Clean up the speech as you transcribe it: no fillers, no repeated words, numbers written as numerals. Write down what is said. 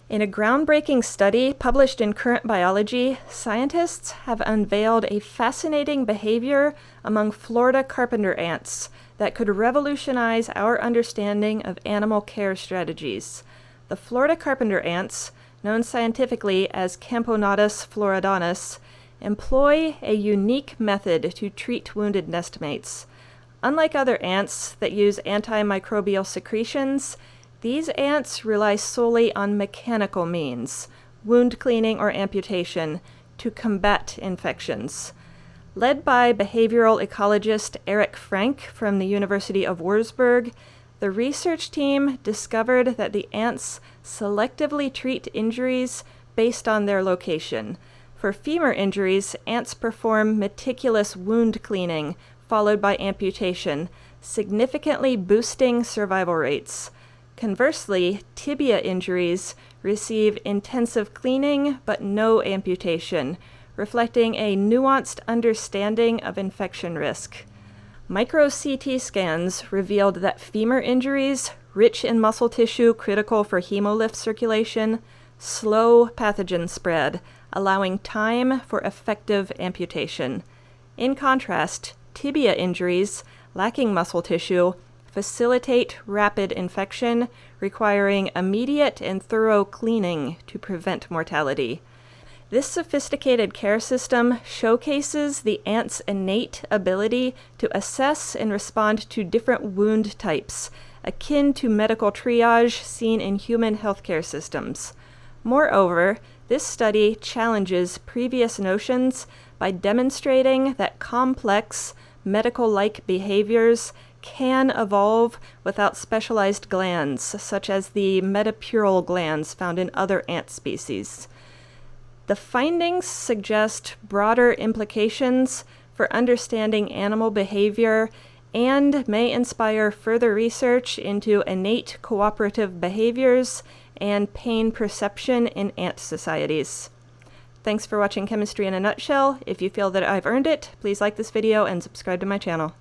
In a groundbreaking study published in Current Biology, scientists have unveiled a fascinating behavior among Florida carpenter ants that could revolutionize our understanding of animal care strategies. The Florida carpenter ants, known scientifically as Camponotus floridanus, employ a unique method to treat wounded nestmates. Unlike other ants that use antimicrobial secretions, these ants rely solely on mechanical means, wound cleaning or amputation, to combat infections. Led by behavioral ecologist Erik.T from the University of Würzburg, the research team discovered that the ants selectively treat injuries based on their location. For femur injuries, ants perform meticulous wound cleaning, followed by amputation, significantly boosting survival rates. Conversely, tibia injuries receive intensive cleaning but no amputation, reflecting a nuanced understanding of infection risk. Micro-CT scans revealed that femur injuries, rich in muscle tissue critical for hemolymph circulation, slow pathogen spread, allowing time for effective amputation. In contrast, tibia injuries, lacking muscle tissue, facilitate rapid infection, requiring immediate and thorough cleaning to prevent mortality. This sophisticated care system showcases the ant's innate ability to assess and respond to different wound types, akin to medical triage seen in human healthcare systems. Moreover, this study challenges previous notions by demonstrating that complex, medical-like behaviors can evolve without specialized glands, such as the metapleural glands found in other ant species. The findings suggest broader implications for understanding animal behavior and may inspire further research into innate cooperative behaviors and pain perception in ant societies. Thanks for watching Chemistry in a Nutshell. If you feel that I've earned it, please like this video and subscribe to my channel.